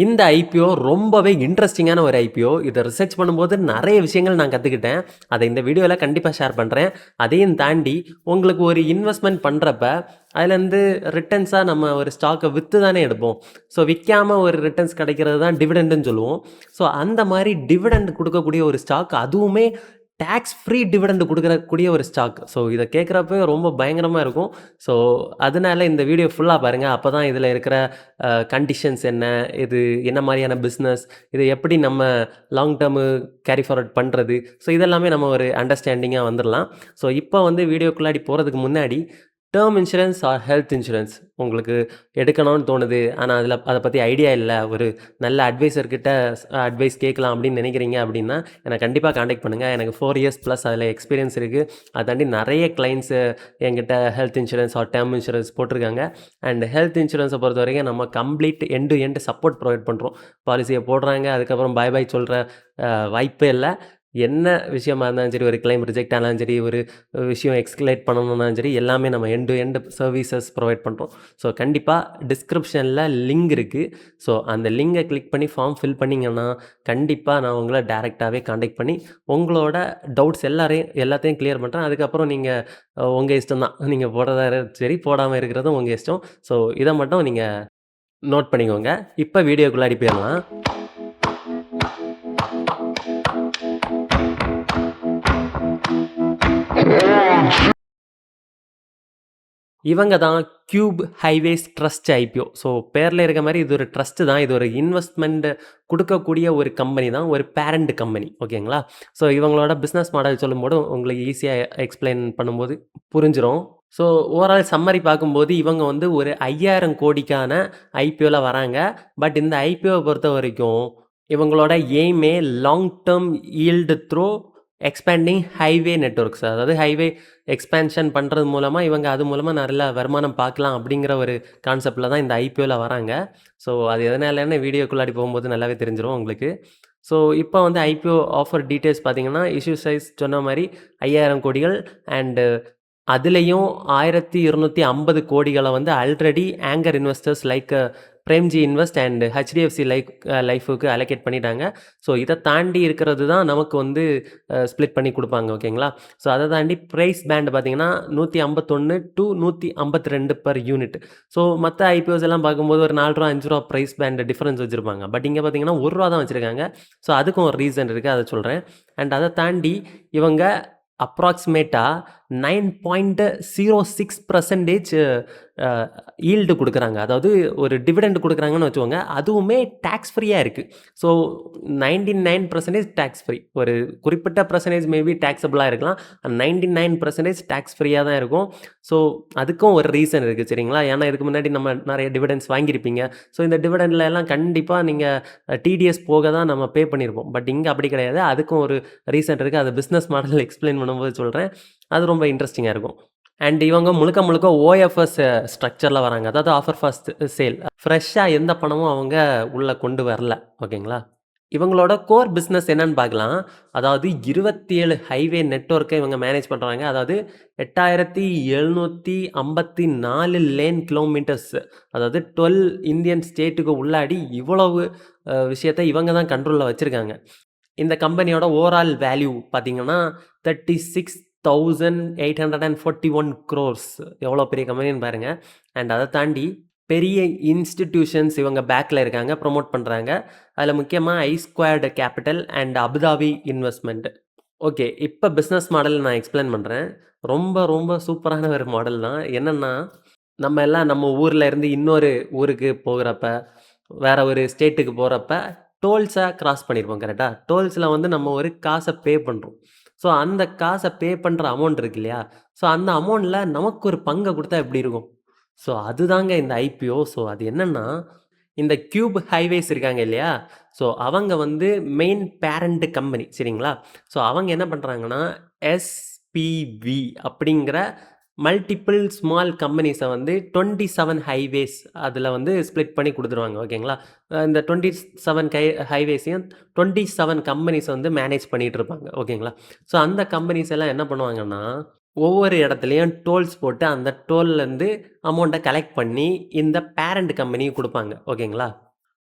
இந்த ஐபிஓ ரொம்பவே இன்ட்ரெஸ்டிங்கான ஒரு ஐபிஓ. இதை ரிசர்ச் பண்ணும்போது நிறைய விஷயங்கள் நான் கற்றுக்கிட்டேன். அதை இந்த வீடியோவில் கண்டிப்பாக ஷேர் பண்ணுறேன். அதையும் தாண்டி உங்களுக்கு ஒரு இன்வெஸ்ட்மெண்ட் பண்ணுறப்ப அதுலேருந்து ரிட்டர்ன்ஸாக நம்ம ஒரு ஸ்டாக்கை விற்று தானே எடுப்போம். ஸோ விற்காமல் ஒரு ரிட்டர்ன்ஸ் கிடைக்கிறது தான் டிவிடெண்டுன்னு சொல்லுவோம். ஸோ அந்த மாதிரி டிவிடெண்ட் கொடுக்கக்கூடிய ஒரு ஸ்டாக், அதுவுமே டேக்ஸ் ஃப்ரீ டிவிடெண்ட் கொடுக்கக்கூடிய ஒரு ஸ்டாக். ஸோ இதை கேட்குறப்ப ரொம்ப பயங்கரமாக இருக்கும். ஸோ அதனால இந்த வீடியோ ஃபுல்லாக பாருங்கள். அப்போ தான் இதில் இருக்கிற கண்டிஷன்ஸ் என்ன, இது என்ன மாதிரியான பிஸ்னஸ், இதை எப்படி நம்ம லாங் டேர்மு கேரி ஃபார்வர்ட் பண்ணுறது, ஸோ இதெல்லாமே நம்ம ஒரு அண்டர்ஸ்டாண்டிங்காக வந்துடலாம். ஸோ இப்போ வந்து வீடியோக்குள்ளாடி போகிறதுக்கு முன்னாடி, term insurance or health insurance உங்களுக்கு எடுக்கணும்னு தோணுது, ஆனால் அதை பற்றி ஐடியா இல்லை, ஒரு நல்ல அட்வைசர்கிட்ட அட்வைஸ் கேட்கலாம் அப்படின்னு நினைக்கிறீங்க அப்படின்னா என்னை கண்டிப்பாக காண்டாக்ட் பண்ணுங்கள். எனக்கு 4 இயர்ஸ் ப்ளஸ் அதில் எக்ஸ்பீரியன்ஸ் இருக்குது. அதை தாண்டி நிறைய கிளைண்ட்ஸு என்கிட்ட health insurance or term insurance போட்டிருக்காங்க. அண்ட் ஹெல்த் இன்சூரன்ஸை பொறுத்த வரைக்கும் நம்ம complete end to end support provide பண்ணுறோம். பாலிசியை போடுறாங்க, அதுக்கப்புறம் பை பை சொல்கிற வாய்ப்பே இல்லை. என்ன விஷயமா இருந்தாலும் சரி, ஒரு கிளைம் ரிஜெக்ட் ஆனாலும் சரி, ஒரு விஷயம் எக்ஸ்கலேட் பண்ணணும்னாலும் சரி, எல்லாமே நம்ம end to end services provide பண்ணுறோம். ஸோ கண்டிப்பாக டிஸ்கிரிப்ஷனில் லிங்க் இருக்குது. ஸோ அந்த லிங்கை கிளிக் பண்ணி ஃபார்ம் ஃபில் பண்ணிங்கன்னா கண்டிப்பாக நான் உங்களை டேரெக்டாகவே காண்டாக்ட் பண்ணி உங்களோட டவுட்ஸ் எல்லாத்தையும் கிளியர் பண்ணுறேன். அதுக்கப்புறம் நீங்கள் உங்கள் இஷ்டம் தான், நீங்கள் போடுறதா சரி, போடாமல் இருக்கிறதும் உங்கள் இஷ்டம். ஸோ இதை மட்டும் நீங்கள் நோட் பண்ணிக்கோங்க. இப்போ வீடியோக்குள்ளாடி போயிடலாம். இவங்க தான் cube highways trust IPO. So பேரில் இருக்க மாதிரி இது ஒரு ட்ரஸ்ட்டு தான். இது ஒரு இன்வெஸ்ட்மெண்ட் கொடுக்கக்கூடிய ஒரு கம்பெனி தான், ஒரு பேரண்ட் கம்பெனி. ஓகேங்களா? ஸோ இவங்களோட பிஸ்னஸ் மாடல் சொல்லும்போது உங்களுக்கு ஈஸியாக எக்ஸ்பிளைன் பண்ணும்போது புரிஞ்சிடும். ஸோ ஓவரால் சம்மரி பார்க்கும்போது இவங்க வந்து ஒரு 5000 கோடிக்கான ஐபிஓவில் வராங்க. பட் இந்த ஐபிஓவை பொறுத்த வரைக்கும் இவங்களோட எய்மே long term yield through expanding highway networks. அதாவது ஹைவே எக்ஸ்பேன்ஷன் பண்ணுறது மூலமாக இவங்க அது மூலமாக நல்ல வருமானம் பார்க்கலாம் அப்படிங்கிற ஒரு கான்செப்டில் தான் இந்த ஐபிஓவில் வராங்க. ஸோ அது எதனாலன்னு வீடியோக்குள்ளாடி போகும்போது நல்லாவே தெரிஞ்சிடும் உங்களுக்கு. ஸோ இப்போ வந்து ஐபிஓ ஆஃபர் டீட்டெயில்ஸ் பார்த்தீங்கன்னா, இஷ்யூ சைஸ் சொன்ன மாதிரி 5000 கோடிகள். அண்டு அதுலேயும் 1250 கோடிகளை வந்து already anchor investors like Premji invest and HDFC லைஃபுக்கு அலோகேட் பண்ணிட்டாங்க. ஸோ இதை தாண்டி இருக்கிறது தான் நமக்கு வந்து ஸ்ப்ளிட் பண்ணி கொடுப்பாங்க. ஓகேங்களா? ஸோ அதை தாண்டி ப்ரைஸ் பேண்ட் பார்த்தீங்கன்னா 151 to 152 பர் யூனிட். ஸோ மற்ற ஐபிஓஸ் எல்லாம் பார்க்கும்போது ஒரு 4 ரூபா 5 ரூபா ப்ரைஸ் பேண்ட் டிஃப்ரென்ஸ் வச்சுருப்பாங்க. பட் இங்கே பார்த்தீங்கன்னா 1 ரூபா தான் வச்சுருக்காங்க. ஸோ அதுக்கும் ஒரு ரீசன் இருக்குது, அதை சொல்கிறேன். அண்ட் அதை தாண்டி இவங்க அப்ராக்சிமேட்டாக 9.06% ஈல்டு கொடுக்குறாங்க. அதாவது ஒரு டிவிடெண்ட் கொடுக்குறாங்கன்னு வச்சுக்கோங்க, அதுவுமே டேக்ஸ் ஃப்ரீயாக இருக்குது. So 99% tax free. ஒரு குறிப்பிட்ட பர்சன்டேஜ் மேபி டேக்ஸபிளாக இருக்கலாம், 99% டேக்ஸ் ஃப்ரீயாக தான் இருக்கும். ஸோ அதுக்கும் ஒரு ரீசன் இருக்குது, சரிங்களா? ஏன்னா இதுக்கு முன்னாடி நம்ம நிறைய டிவிடெண்ட்ஸ் வாங்கியிருப்பீங்க. ஸோ இந்த டிவிடெண்டில் எல்லாம் கண்டிப்பாக நீங்கள் டிடிஎஸ் போக தான் நம்ம பே பண்ணியிருப்போம். பட் இங்கே அப்படி கிடையாது, அதுக்கும் ஒரு ரீசன் இருக்குது. அதை பிஸ்னஸ் மாடல் எக்ஸ்பிளைன் பண்ணும்போது சொல்கிறேன். அது ரொம்ப இன்ட்ரெஸ்டிங்காக இருக்கும். அண்ட் இவங்க முழுக்க ஓஎஃப்எஸ் ஸ்ட்ரக்சரில் வராங்க. அதாவது ஆஃபர் ஃபர்ஸ்ட் சேல். ஃப்ரெஷ்ஷாக எந்த பணமும் அவங்க உள்ளே கொண்டு வரல. ஓகேங்களா? இவங்களோட கோர் பிஸ்னஸ் என்னன்னு பார்க்கலாம். அதாவது 27 ஹைவே நெட்வொர்க்கை இவங்க மேனேஜ் பண்ணுறாங்க. அதாவது 8754 லேன் கிலோமீட்டர்ஸ். அதாவது 12 இந்தியன் ஸ்டேட்டுக்கு உள்ளாடி இவ்வளவு விஷயத்தை இவங்க தான் கண்ட்ரோலில் வச்சுருக்காங்க. இந்த கம்பெனியோட ஓவரால் வேல்யூ பார்த்தீங்கன்னா 36,841 crores. எவ்வளோ பெரிய கம்பெனின்னு பாருங்கள். அண்ட் அதை தாண்டி பெரிய இன்ஸ்டிடியூஷன்ஸ் இவங்க பேக்கில் இருக்காங்க, ப்ரொமோட் பண்ணுறாங்க. அதில் முக்கியமாக I squared capital and Abu Dhabi investment. Okay, இப்போ பிஸ்னஸ் மாடல் நான் எக்ஸ்பிளைன் பண்ணுறேன். ரொம்ப சூப்பரான ஒரு மாடல் தான். என்னென்னா, நம்ம எல்லாம் நம்ம ஊரில் இருந்து இன்னொரு ஊருக்கு போகிறப்ப, வேறு ஒரு ஸ்டேட்டுக்கு போகிறப்ப டோல்ஸை கிராஸ் பண்ணியிருப்போம். கரெக்டாக? டோல்ஸில் வந்து நம்ம ஒரு காசை பே பண்ணுறோம். ஸோ அந்த காசை பே பண்ணுற அமௌண்ட் இருக்கு இல்லையா? ஸோ அந்த அமௌண்ட்டில் நமக்கு ஒரு பங்கை கொடுத்தா எப்படி இருக்கும்? ஸோ அதுதாங்க இந்த ஐபிஓ. ஸோ அது என்னென்னா, இந்த கியூப் ஹைவேஸ் இருக்காங்க இல்லையா? ஸோ அவங்க வந்து மெயின் பேரண்ட் கம்பெனி, சரிங்களா? ஸோ அவங்க என்ன பண்ணுறாங்கன்னா, எஸ்பிவி அப்படிங்கிற மல்டிபிள் ஸ்மால் கம்பெனிஸை வந்து 27 ஹைவேஸ் அதில் வந்து ஸ்ப்ளிட் பண்ணி கொடுத்துருவாங்க. ஓகேங்களா? இந்த 27 ஹைவேஸையும் 27 கம்பெனிஸ் வந்து மேனேஜ் பண்ணிகிட்டு இருப்பாங்க. ஓகேங்களா? ஸோ அந்த கம்பெனிஸ் எல்லாம் என்ன பண்ணுவாங்கன்னா, ஒவ்வொரு இடத்துலையும் டோல்ஸ் போட்டு அந்த டோல்லேருந்து அமௌண்ட்டை கலெக்ட் பண்ணி இந்த பேரண்ட் கம்பெனிக்கு கொடுப்பாங்க. ஓகேங்களா?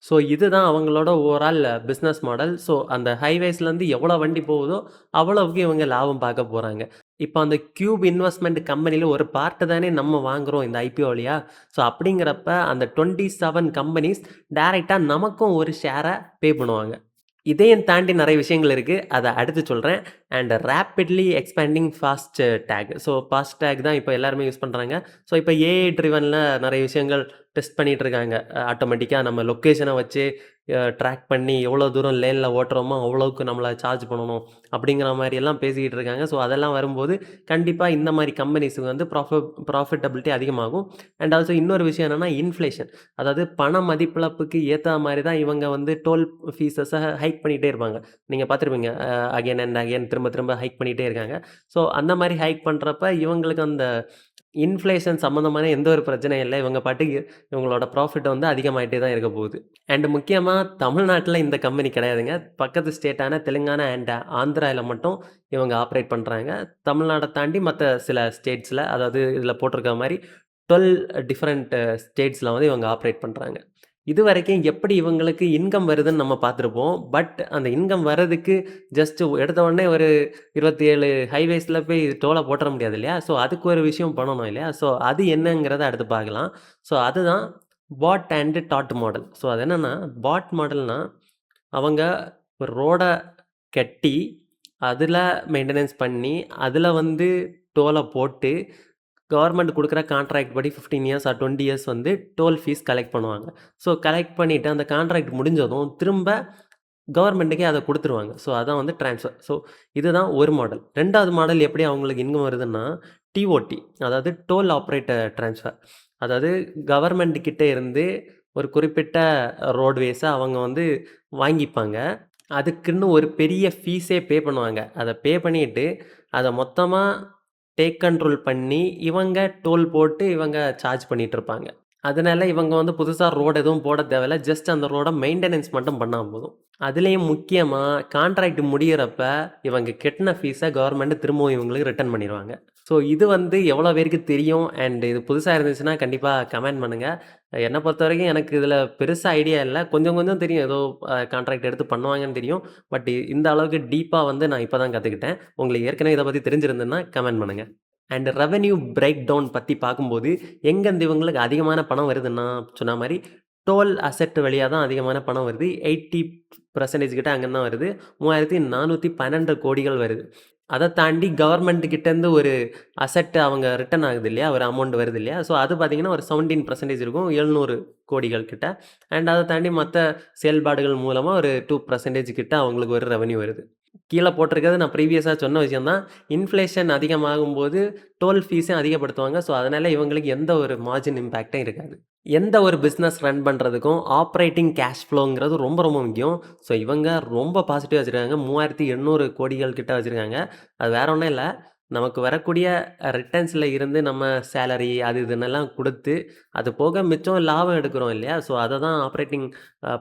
ஸோ இதுதான் அவங்களோட ஓவரால் பிஸ்னஸ் மாடல். ஸோ அந்த ஹைவேஸ்லேருந்து எவ்வளோ வண்டி போகுதோ அவ்வளவுக்கு இவங்க லாபம் பார்க்க போகிறாங்க. இப்போ அந்த கியூப் இன்வெஸ்ட்மெண்ட் கம்பெனியில் ஒரு பார்ட்டு தானே நம்ம வாங்குகிறோம் இந்த ஐபிஓ வழியா. ஸோ அப்படிங்கிறப்ப அந்த 27 கம்பெனிஸ் டைரெக்டாக நமக்கும் ஒரு ஷேரை பே பண்ணுவாங்க. இதையும் தாண்டி நிறைய விஷயங்கள் இருக்குது, அதை அடுத்து சொல்கிறேன். And rapidly expanding fast take. So fast take தான் இப்போ எல்லாருமே யூஸ் பண்ணுறாங்க. ஸோ இப்போ ஏஐ ட்ரிவனில் நிறைய விஷயங்கள் டெஸ்ட் பண்ணிகிட்டு இருக்காங்க. ஆட்டோமேட்டிக்காக நம்ம லொக்கேஷனை வச்சு ட்ராக் பண்ணி எவ்வளோ தூரம் லேனில் ஓட்டுறோமோ அவ்வளோவுக்கு நம்மளை சார்ஜ் பண்ணணும் அப்படிங்கிற மாதிரி எல்லாம் பேசிக்கிட்டு இருக்காங்க. ஸோ அதெல்லாம் வரும்போது கண்டிப்பாக இந்த மாதிரி கம்பெனிஸுக்கு வந்து ப்ராஃபிட்டபிலிட்டி அதிகமாகும். அண்ட் ஆல்சோ இன்னொரு விஷயம் என்னென்னா இன்ஃப்ளேஷன். அதாவது பண மதிப்பிழப்புக்கு ஏற்ற மாதிரி தான் இவங்க வந்து டோல் ஃபீஸஸை ஹைக் பண்ணிகிட்டே இருப்பாங்க. நீங்கள் பார்த்துருப்பீங்க, அகைன் அண்ட் அகைன் திரும்ப திரும்ப ஹைக் பண்ணிகிட்டே இருக்காங்க. ஸோ அந்த மாதிரி ஹைக் பண்ணுறப்ப இவங்களுக்கு அந்த இன்ஃப்ளேஷன் சம்மந்தமான எந்த ஒரு பிரச்சனையும் இல்லை. இவங்க பாட்டுக்கு இவங்களோட ப்ராஃபிட் வந்து அதிகமாகிட்டே தான் இருக்க போகுது. அண்ட் முக்கியமாக தமிழ்நாட்டில் இந்த கம்பெனி கிடையாதுங்க. பக்கத்து ஸ்டேட்டான தெலுங்கானா அண்ட் ஆந்திராவில் மட்டும் இவங்க ஆப்ரேட் பண்ணுறாங்க. தமிழ்நாடை தாண்டி மற்ற சில ஸ்டேட்ஸில், அதாவது இதில் போட்டிருக்க மாதிரி 12 டிஃப்ரெண்ட் ஸ்டேட்ஸில் வந்து இவங்க ஆப்ரேட் பண்ணுறாங்க. இதுவரைக்கும் எப்படி இவங்களுக்கு இன்கம் வருதுன்னு நம்ம பார்த்துருப்போம். பட் அந்த இன்கம் வர்றதுக்கு ஜஸ்ட் எடுத்த உடனே ஒரு 27 ஹைவேஸில் போய் டோலை போட்டுற முடியாது இல்லையா? ஸோ அதுக்கு ஒரு விஷயம் பண்ணணும் இல்லையா? ஸோ அது என்னங்கிறத அடுத்து பார்க்கலாம். ஸோ அதுதான் பாட் அண்ட் டாட் மாடல். ஸோ அது என்னென்னா, பாட் மாடல்னால் அவங்க ஒரு ரோடை கட்டி அதில் மெயின்டெனன்ஸ் பண்ணி அதில் வந்து டோலை போட்டு கவர்மெண்ட் கொடுக்குற கான்ட்ராக்ட் படி 15 இயர்ஸ் ஆர் 20 இயர்ஸ் வந்து டோல் ஃபீஸ் கலெக்ட் பண்ணுவாங்க. ஸோ கலெக்ட் பண்ணிவிட்டு அந்த கான்ட்ராக்ட் முடிஞ்சதும் திரும்ப கவர்மெண்ட்டுக்கே அதை கொடுத்துருவாங்க. ஸோ அதான் வந்து ட்ரான்ஸ்ஃபர். ஸோ இதுதான் ஒரு மாடல். 2வது மாடல் எப்படி அவங்களுக்கு இன்கம் வருதுன்னா டிஓடி, அதாவது டோல் ஆப்ரேட்டர் ட்ரான்ஸ்ஃபர். அதாவது கவர்மெண்ட் கிட்டே இருந்து ஒரு குறிப்பிட்ட ரோட்வேஸை அவங்க வந்து வாங்கிப்பாங்க. அதுக்குன்னு ஒரு பெரிய ஃபீஸே பே பண்ணுவாங்க. அதை பே பண்ணிவிட்டு அதை மொத்தமாக டேக் கண்ட்ரோல் பண்ணி இவங்க டோல் போட்டு இவங்க சார்ஜ் பண்ணிகிட்ருப்பாங்க. அதனால இவங்க வந்து புதுசாக ரோடு எதுவும் போட தேவையில்ல. ஜஸ்ட் அந்த ரோடை மெயின்டெனன்ஸ் மட்டும் பண்ணால் போதும். அதுலேயும் முக்கியமாக கான்ட்ராக்ட் முடிகிறப்ப இவங்க கட்டின ஃபீஸை கவர்மெண்ட் திரும்பவும் இவங்களுக்கு ரிட்டர்ன் பண்ணிடுவாங்க. ஸோ இது வந்து எவ்வளோ பேருக்கு தெரியும் அண்ட் இது புதுசாக இருந்துச்சுன்னா கண்டிப்பாக கமெண்ட் பண்ணுங்கள். என்னை பொறுத்த வரைக்கும் எனக்கு இதில் பெருசாக ஐடியா இல்லை. கொஞ்சம் கொஞ்சம் தெரியும், ஏதோ கான்ட்ராக்ட் எடுத்து பண்ணுவாங்கன்னு தெரியும். பட் இந்த அளவுக்கு டீப்பாக வந்து நான் இப்போ தான் கற்றுக்கிட்டேன். உங்களுக்கு ஏற்கனவே இதை பற்றி தெரிஞ்சிருந்ததுன்னா கமெண்ட் பண்ணுங்கள். அண்ட் ரெவென்யூ பிரேக் டவுன் பற்றி பார்க்கும்போது எங்கேருந்து இவங்களுக்கு அதிகமான பணம் வருதுன்னா, சொன்ன மாதிரி டோல் அசெட் வழியாக தான் அதிகமான பணம் வருது. 80% கிட்ட அங்கே தான் வருது. 3412 கோடிகள் வருது. அதை தாண்டி கவர்மெண்ட் கிட்டேருந்து ஒரு அசெட் அவங்க ரிட்டர்ன் ஆகுது இல்லையா, ஒரு அமௌண்ட் வருது இல்லையா. ஸோ அது பார்த்திங்கன்னா ஒரு 17% இருக்கும், 700 கோடிகள் கிட்ட. அண்ட் அதை தாண்டி மற்ற செயல்பாடுகள் மூலமாக ஒரு 2% கிட்ட அவங்களுக்கு ஒரு ரெவென்யூ வருது. கீழே போட்டிருக்கிறது நான் ப்ரீவியஸாக சொன்ன விஷயம் தான். இன்ஃப்ளேஷன் அதிகமாகும்போது டோல் ஃபீஸையும் அதிகப்படுத்துவாங்க. ஸோ அதனால் இவங்களுக்கு எந்த ஒரு மார்ஜின் இம்பேக்டும் இருக்காது. எந்த ஒரு பிஸ்னஸ் ரன் பண்ணுறதுக்கும் ஆப்ரேட்டிங் கேஷ் ஃப்ளோங்கிறது ரொம்ப ரொம்ப முக்கியம். ஸோ இவங்க ரொம்ப பாசிட்டிவாக வச்சுருக்காங்க. 3800 கோடிகள் கிட்ட வச்சுருக்காங்க. அது வேற ஒன்றும் இல்லை, நமக்கு வரக்கூடிய ரிட்டர்ன்ஸில் இருந்து நம்ம சேலரி அது இதுன்னெல்லாம் கொடுத்து அது போக மிச்சம் லாபம் எடுக்கிறோம் இல்லையா. ஸோ அதை தான் ஆப்ரேட்டிங்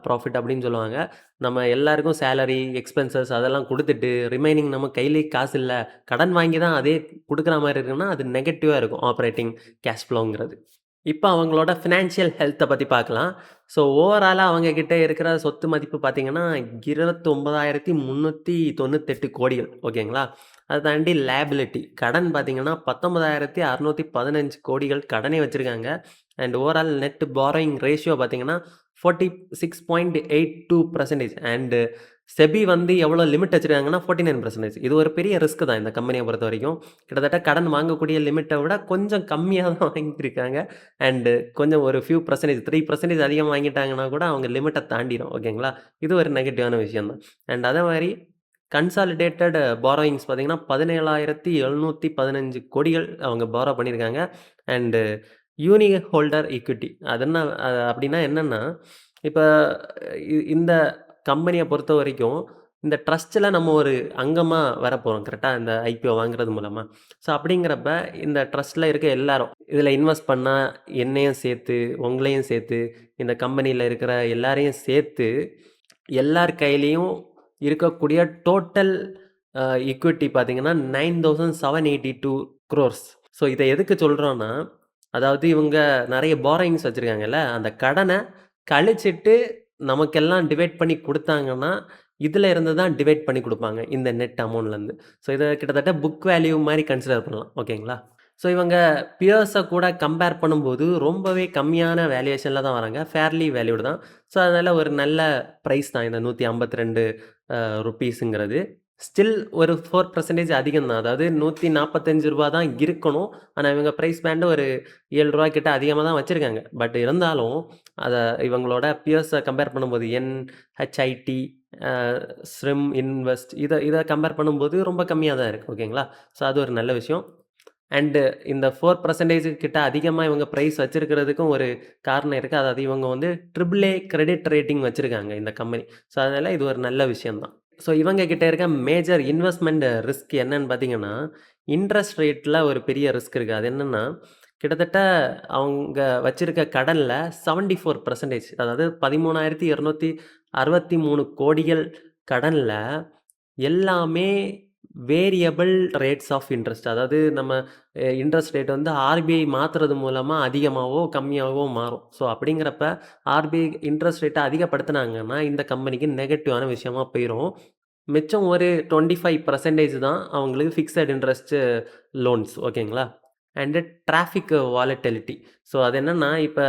ப்ராஃபிட் அப்படின்னு சொல்லுவாங்க. நம்ம எல்லாருக்கும் சேலரி எக்ஸ்பென்சஸ் அதெல்லாம் கொடுத்துட்டு ரிமைனிங் நம்ம கையிலே காசு இல்லை, கடன் வாங்கி தான் அதே கொடுக்குற மாதிரி இருக்குன்னா அது நெகட்டிவாக இருக்கும் ஆப்ரேட்டிங் கேஷ் ஃப்ளோங்கிறது. இப்போ அவங்களோட ஃபினான்ஷியல் ஹெல்த்தை பற்றி பார்க்கலாம். ஸோ ஓவராலாக அவங்கக்கிட்ட இருக்கிற சொத்து மதிப்பு பார்த்திங்கன்னா 29,398 கோடிகள். ஓகேங்களா. அதை தாண்டி லேபிலிட்டி கடன் பார்த்திங்கன்னா 19,615 கோடிகள் கடனே வச்சுருக்காங்க. And overall net borrowing ratio பார்த்திங்கன்னா 46.82%. அண்டு செபி வந்து எவ்வளோ லிமிட் வச்சுருக்காங்கன்னா 49%. இது ஒரு பெரிய ரிஸ்க் தான் இந்த கம்பெனியை பொறுத்த வரைக்கும். கிட்டத்தட்ட கடன் வாங்கக்கூடிய லிமிட்டை விட கொஞ்சம் கம்மியாக தான் வாங்கியிருக்காங்க. அண்டு கொஞ்சம் ஒரு ஃபியூ பர்சன்டேஜ் 3% அதிகமாக வாங்கிட்டாங்கன்னா கூட அவங்க லிமிட்டை தாண்டிடும். ஓகேங்களா. இது ஒரு நெகட்டிவான விஷயம் தான். அண்ட் அதே மாதிரி கன்சாலிடேட்டட் பாரோயிங்ஸ் பார்த்திங்கன்னா 17,715 கோடிகள் அவங்க பாரோ பண்ணியிருக்காங்க. அண்டு யூனிக் ஹோல்டர் ஈக்விட்டி அது என்ன அப்படின்னா என்னென்னா, இப்போ இந்த கம்பெனியை பொறுத்த வரைக்கும் இந்த ட்ரஸ்ட்டில் நம்ம ஒரு அங்கமாக வரப்போகிறோம் கரெக்டாக, இந்த ஐபிஓ வாங்குறது மூலமாக. ஸோ அப்படிங்கிறப்ப இந்த ட்ரஸ்ட்டில் இருக்க எல்லாரும் இதில் இன்வெஸ்ட் பண்ணால் என்னையும் சேர்த்து உங்களையும் சேர்த்து இந்த கம்பெனியில் இருக்கிற எல்லாரையும் சேர்த்து எல்லார் கையிலையும் இருக்கக்கூடிய டோட்டல் ஈக்விட்டி பார்த்திங்கன்னா 9,782 crores. ஸோ இதை எதுக்கு சொல்கிறோன்னா, அதாவது இவங்க நிறைய பாரோயிங்ஸ் வச்சுருக்காங்கல்ல, அந்த கடனை கழிச்சிட்டு நமக்கெல்லாம் டிவைட் பண்ணி குடுத்தாங்கன்னா, இதுல இருந்து தான் டிவைட் பண்ணி குடுப்பாங்க. இந்த நெட் அமௌண்ட்லேருந்து. ஸோ இத கிட்டத்தட்ட புக் வேல்யூ மாரி கன்சிடர் பண்ணலாம். ஓகேங்களா? ஸோ இவங்க பியர்ஸ கூட கம்பேர் பண்ணும்போது ரொம்பவே கம்மியான வேல்யூவேஷன்ல தான் வராங்க. ஃபேர்லி வேல்யூடு தான். ஸோ அதனால ஒரு நல்ல பிரைஸ் தான் இந்த 152 ருப்பீஸுங்கிறது. ஸ்டில் ஒரு 4% அதிகம் தான். அதாவது ரூ. 145 தான் இருக்கணும். ஆனா இவங்க பிரைஸ் பேண்ட் ஒரு ரூ. 7 கிட்ட அதிகமா தான் வச்சிருக்காங்க. பட் இருந்தாலும் அத இவங்களோட பியர்ஸ கம்பேர் பண்ணும்போது என்ஹெச்ஐடி, அ ஸ்ரிம் இன்வெஸ்ட் இத கம்பேர் பண்ணும்போது ரொம்ப கம்மியா தான் இருக்கு. ஓகேங்களா? ஸோ அது ஒரு நல்ல விஷயம். அண்ட் இந்த 4% கிட்ட அதிகமா இவங்க பிரைஸ் வச்சிருக்கிறதுக்கும் ஒரு காரணம் இருக்கு. அதாவது இவங்க வந்து ட்ரிபிள் ஏ கிரெடிட் ரேட்டிங் வச்சிருக்காங்க இந்த கம்பெனி. ஸோ அதனால இது ஒரு நல்ல விஷயம் தான். ஸோ இவங்க கிட்ட இருக்க மேஜர் இன்வெஸ்ட்மெண்ட் ரிஸ்க் என்னன்னு பார்த்தீங்கன்னா, இன்ட்ரெஸ்ட் ரேட்ல ஒரு பெரிய ரிஸ்க் இருக்கு. அது என்னன்னா, கிட்டத்தட்ட அவங்க வச்சிருக்க கடன்ல 74% அதாவது 13,263 கோடிகள் கடன்ல எல்லாமே வேரியபிள் ரேட்ஸ் ஆஃப் இன்ட்ரெஸ்ட். அதாவது நம்ம இன்ட்ரெஸ்ட் ரேட் வந்து ஆர்பிஐ மாத்துறது மூலமா அதிகமாவோ, கம்மியாவோ மாறும். ஸோ அப்படிங்கிறப்ப ஆர்பிஐ இன்ட்ரெஸ்ட் ரேட்ட அதிகப்படுத்துனாங்கன்னா, இந்த கம்பெனிக்கு நெகட்டிவான விஷயமா போயிரும். மிச்சம் ஒரு 25% தான் அவங்களுக்கு ஃபிக்ஸட் இன்ட்ரெஸ்ட் லோன்ஸ். ஓகேங்களா? And traffic volatility. ஸோ அது என்னன்னா, இப்ப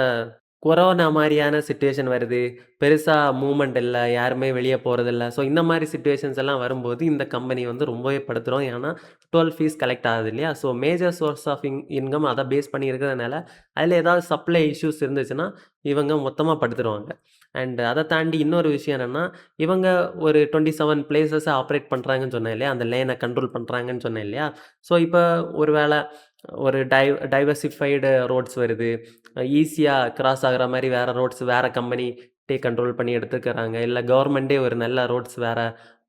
கொரோனா மாரியான சிச்சுவேஷன் வருது. பெருசா மூவ்மெண்ட் இல்ல. யாருமே வெளிய போறதில்ல. ஸோ இந்த மாரி சிச்சுவேஷன்ஸ் எல்லாம் வரும்போது இந்த கம்பெனி வந்து ரொம்பவே படுத்துரும். ஏன்னா, டோல் ஃபீஸ் கலெக்ட் ஆகுது இல்லையா? So major source of income அத பேஸ் பண்ணி இருக்கிறதுனால, அதில ஏதாவது சப்ளை இஷ்யூஸ் இருந்துச்சுன்னா, இவங்க மொத்தமா படுத்துருவாங்க. அண்ட் அத தாண்டி இன்னொரு விஷயம் என்னன்னா, இவங்க ஒரு 27 பிளேஸஸ ஆப்பரேட் பண்றாங்கன்னு சொன்னேன் இல்லையா? அந்த லேன கண்ட்ரோல் பண்றாங்கன்னு சொன்னேன் இல்லையா? ஸோ இப்ப ஒரு வேள ஒரு டைவர்சிஃபைடு ரோட்ஸ் வருது. ஈஸியா கிராஸ் ஆகுற மாரி வேற ரோட்ஸ் வேற கம்பெனி கண்ட்ரோல் பண்ணி எடுத்துக்கிறாங்க. இல்ல கவர்மெண்ட்டே ஒரு நல்ல ரோட்ஸ் வேற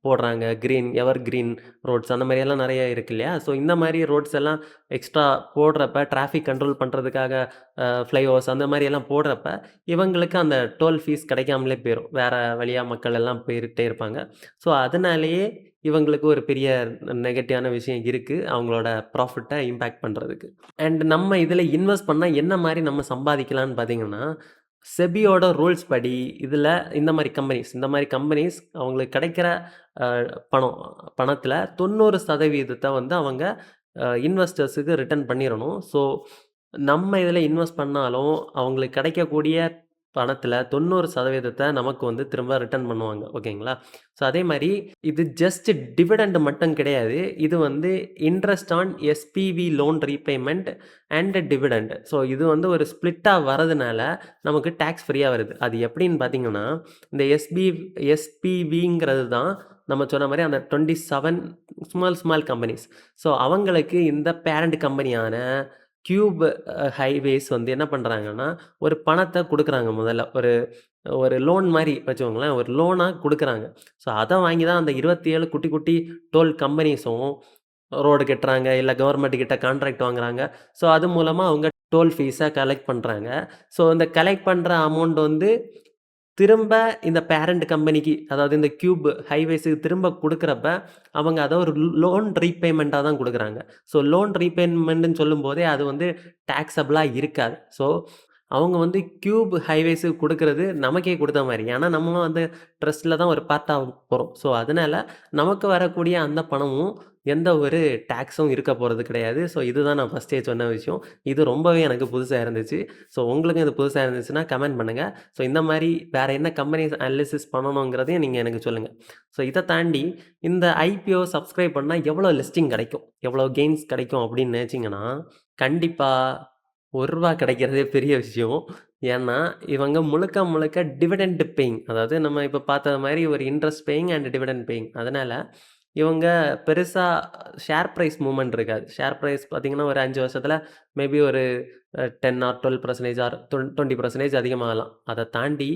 போடுறாங்க. எவர் கிரீன் ரோட்ஸ் அந்த மாரியெல்லாம் நெறைய இருக்கு இல்லையா? ஸோ இந்த மாரி ரோட்ஸ் எல்லாம் எக்ஸ்ட்ரா போடுறப்ப டிராஃபிக் கண்ட்ரோல் பண்றதுக்காக ஃப்ளைஓவர்ஸ் அந்த மாரியெல்லாம் போடுறப்ப, இவங்களுக்கு அந்த டோல் ஃபீஸ் கிடைக்காமலே போயிரும். வேற வழியா மக்கள் எல்லாம் போயிட்டே இருப்பாங்க. ஸோ அதனாலேயே இவங்களுக்கு ஒரு பெரிய நெகட்டிவான விஷயம் இருக்கு. அவங்களோட ப்ராஃபிட்ட இம்பாக்ட் பண்றதுக்கு. அண்ட் நம்ம இதில இன்வெஸ்ட் பண்ணா என்ன மாரி நம்ம சம்பாதிக்கலான்னு பார்த்தீங்கன்னா, செபியோட ரூல்ஸ் படி இதில இந்த மாரி கம்பெனிஸ் அவங்களுக்கு கிடைக்கிற அ பணம் பணத்தில 90% வந்து அவங்க இன்வெஸ்டர்ஸுக்கு ரிட்டர்ன் பண்ணிறணும். ஸோ நம்ம இதில இன்வெஸ்ட் பண்ணாலும் அவங்களுக்கு கிடைக்கக்கூடிய பணத்தில 90% நமக்கு வந்து திரும்ப ரிட்டர்ன் பண்ணுவாங்க. ஓகேங்களா? ஸோ அதே மாரி இது ஜஸ்ட் டிவிடெண்ட் மட்டும் கிடையாது. இது வந்து interest on SPB loan repayment and dividend. So இது வந்து ஒரு ஸ்ப்ளிட்டா வரதுனால நமக்கு டாக்ஸ் ஃப்ரீயா வருது. அது எப்படின்னு பார்த்தீங்கன்னா, இந்த எஸ்பிவிங்கிறது தான் நம்ம சொன்ன மாரி அந்த 27 ஸ்மால் கம்பெனிஸ். ஸோ அவங்களுக்கு இந்த பேரண்ட் கம்பெனியான கியூப் ஹைவேஸ் வந்து என்ன பண்றாங்கன்னா, ஒரு பணத்த குடுக்குறாங்க முதல்ல. ஒரு ஒரு லோன் மாரி வச்சுக்கோங்களேன். ஒரு லோனா குடுக்குறாங்க. ஸோ அத வாங்கி தான் அந்த 27 குட்டி குட்டி டோல் கம்பெனிஸும் ரோடு கட்டுறாங்க. இல்ல கவர்மெண்ட் கிட்ட கான்ட்ராக்ட் வாங்குறாங்க. ஸோ அது மூலமா அவங்க டோல் ஃபீஸ கலெக்ட் பண்றாங்க. ஸோ இந்த கலெக்ட் பண்ற அமௌண்ட் வந்து திரும்ப இந்த பேரண்ட் கம்பெனிக்கு, அதாவது இந்த கியூப் ஹைவேஸுக்கு திரும்ப குடுக்குறப்ப, அவங்க அத ஒரு லோன் ரீபேமெண்ட்டா தான் குடுக்குறாங்க. ஸோ லோன் ரீபேமெண்ட்ன்னு சொல்லும்போதே அது வந்து டாக்ஸபிளா இருக்காது. ஸோ அவங்க வந்து கியூப் ஹைவேஸுக்கு குடுக்குறது நமக்கே குடுத்த மாரி. ஏன்னா நம்மளும் அந்த ட்ரஸ்ட்ல தான் ஒரு பார்ட்டா போறோம். ஸோ அதனால நமக்கு வரக்கூடிய அந்த பணமும் எந்த ஒரு டாக்ஸும் இருக்க போறது கிடையாது. ஸோ இதுதான் நான் ஃபர்ஸ்ட்டே சொன்ன விஷயம். இது ரொம்பவே எனக்கு புதுசா இருந்துச்சு. ஸோ உங்களுக்கும் இது புதுசா இருந்துச்சுன்னா கமெண்ட் பண்ணுங்க. ஸோ இந்த மாரி வேற என்ன கம்பெனிஸ் அனாலிசிஸ் பண்ணணுங்கிறதையும் நீங்க எனக்கு சொல்லுங்க. ஸோ இத தாண்டி இந்த ஐபிஓ சப்ஸ்கிரைப் பண்ணா எவ்வளோ லிஸ்டிங் கிடைக்கும்? எவ்வளோ கெயின்ஸ் கிடைக்கும் அப்படின்னு நினைச்சீங்கன்னா, கண்டிப்பா ரூ. 1 கிடைக்கிறதே பெரிய விஷயம். ஏன்னா, இவங்க முழுக்க முழுக்க டிவிடெண்ட் பேயிங். அதாவது நம்ம இப்ப பார்த்த மாரி ஒரு interest paying and dividend paying. அதனால இவங்க பெருசா ஷேர் பிரைஸ் மூவ்மெண்ட் இருக்காது. ஷேர் பிரைஸ் பார்த்தீங்கன்னா, ஒரு 5 வருஷத்துல மேபி ஒரு 10 ஆர் 12% ஆர் 20% அதிகமாகலாம். அத தாண்டி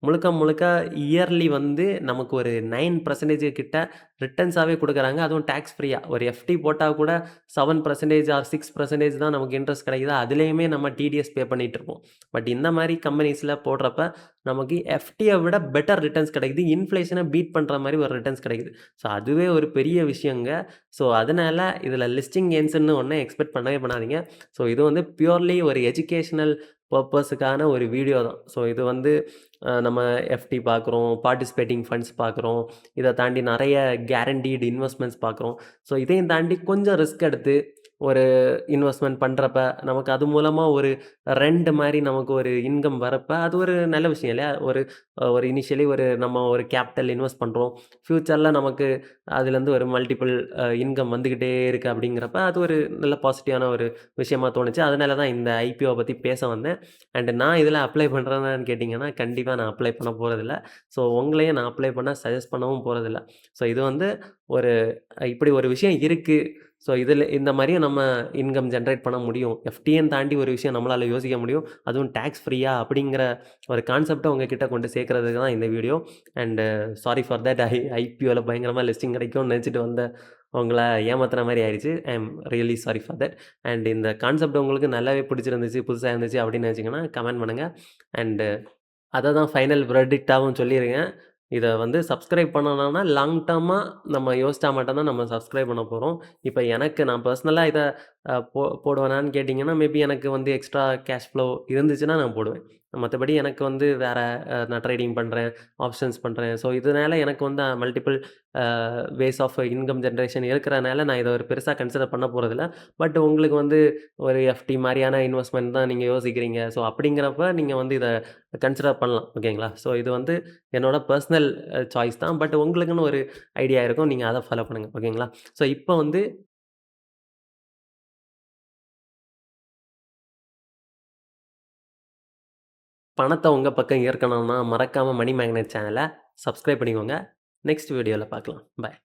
முழுக்க முழுக்க இயர்லி வந்து நமக்கு ஒரு 9% கிட்ட ரிட்டர்ன்ஸாவே குடுக்குறாங்க. அதுவும் டாக்ஸ் ஃப்ரீயா. ஒரு எஃப்டி போட்டா கூட 7% ஆர் 6% தான் நமக்கு இன்ட்ரெஸ்ட் கிடைக்குது. அதிலேயுமே நம்ம டிடிஎஸ் பே பண்ணிட்டு இருப்போம். பட் இந்த மாரி கம்பெனிஸ்ல போடுறப்ப நமக்கு எஃப்டிய விட பெட்டர் ரிட்டர்ன்ஸ் கிடைக்குது. இன்ஃப்ளேஷன பீட் பண்ற மாரி ஒரு ரிட்டர்ன்ஸ் கிடைக்குது. ஸோ அதுவே ஒரு பெரிய விஷயங்க. ஸோ அதனால இதில லிஸ்டிங் கெயின்ஸ்ன்னு ஒண்ணு எக்ஸ்பெக்ட் பண்ணவே பண்ணாதீங்க. ஸோ இது வந்து பியூர்லி ஒரு எஜுகேஷனல் பர்ப்பஸுக்கான ஒரு வீடியோ தான். ஸோ இது வந்து நம்ம எஃப்டி பார்க்குறோம், பார்ட்டிசிபேட்டிங் ஃபண்ட்ஸ் பார்க்குறோம், இதை தாண்டி நிறைய கேரண்டீடு இன்வெஸ்ட்மெண்ட்ஸ் பார்க்குறோம். ஸோ இதையும் தாண்டி கொஞ்சம் ரிஸ்க் எடுத்து ஒரு இன்வெஸ்ட்மெண்ட் பண்ணுறப்ப நமக்கு அது மூலமாக ஒரு ரெண்ட் மாதிரி நமக்கு ஒரு இன்கம் வரப்ப அது ஒரு நல்ல விஷயம் இல்லையா? ஒரு இனிஷியலி நம்ம ஒரு கேபிட்டல் இன்வெஸ்ட் பண்ணுறோம். ஃப்யூச்சரில் நமக்கு அதுலேருந்து ஒரு மல்டிபிள் இன்கம் வந்துக்கிட்டே இருக்குது அப்படிங்கிறப்ப அது ஒரு நல்ல பாசிட்டிவான ஒரு விஷயமா தோணுச்சு. அதனால தான் இந்த ஐபிஓ பற்றி பேச வந்தேன். அண்ட் நான் இதில் அப்ளை பண்ணுறேன்னு கேட்டிங்கன்னா கண்டிப்பாக நான் அப்ளை பண்ண போகிறதில்ல. ஸோ உங்களையும் நான் அப்ளை பண்ண சஜஸ்ட் பண்ணவும் போகிறதில்ல. ஸோ இது வந்து ஒரு இப்படி ஒரு விஷயம் இருக்குது. ஸோ இதில் இந்த மாதிரியும் நம்ம இன்கம் ஜென்ரேட் பண்ண முடியும். எஃப்டின்னு தாண்டி ஒரு விஷயம் நம்மளால் யோசிக்க முடியும். அதுவும் டேக்ஸ் ஃப்ரீயா அப்படிங்கிற ஒரு கான்செப்டை உங்ககிட்ட கொண்டு சேர்க்கறதுக்கு தான் இந்த video. And sorry for that ஐபிஓவில் பயங்கரமாக லிஸ்டிங் கிடைக்கும்னு நினச்சிட்டு வந்த உங்கள ஏமாத்துன மாதிரி ஆயிடுச்சு. I am really sorry for that. And இந்த கான்செப்ட் உங்களுக்கு நல்லாவே பிடிச்சிருந்துச்சு, புதுசாக இருந்துச்சு அப்படின்னு நினச்சிங்கன்னா கமெண்ட் பண்ணுங்கள். அண்டு அதை தான் ஃபைனல் வெர்டிக்ட்டாகவும் சொல்லியிருக்கேன். இதை வந்து சப்ஸ்கிரைப் பண்ணணும்னா லாங் டேர்மாக நம்ம யோசிச்சா மட்டும் தான் நம்ம சப்ஸ்கிரைப் பண்ண போகிறோம். இப்போ எனக்கு நான் பர்சனலாக இதை போடுவேனான்னு கேட்டிங்கன்னா, மேபி எனக்கு வந்து எக்ஸ்ட்ரா கேஷ் ஃப்ளோ இருந்துச்சுன்னா நான் போடுவேன். மற்றபடி எனக்கு வந்து வேறு நான் ட்ரேடிங் பண்ணுறேன், ஆப்ஷன்ஸ் பண்ணுறேன். ஸோ இதனால எனக்கு வந்து multiple ways of income generation இருக்கிறனால நான் இதை ஒரு பெருசாக கன்சிடர் பண்ண போகிறதில்ல. பட் உங்களுக்கு வந்து ஒரு எஃப்டி மாதிரியான இன்வெஸ்ட்மெண்ட் தான் நீங்கள் யோசிக்கிறீங்க. ஸோ அப்படிங்கிறப்ப நீங்கள் வந்து இதை கன்சிடர் பண்ணலாம். ஓகேங்களா? ஸோ இது வந்து என்னோட பர்சனல் சாய்ஸ் தான். பட் உங்களுக்குன்னு ஒரு ஐடியா இருக்கும். நீங்க அத ஃபாலோ பண்ணுங்க. ஓகேங்களா? ஸோ இப்போ வந்து பணத்த உங்க பக்கம் ஈர்க்கணும்னா, மறக்காம மணி மேக்னெட் சேனல சப்ஸ்கிரைப் பண்ணிக்கோங்க. நெக்ஸ்ட் வீடியோல பார்க்கலாம். பாய்.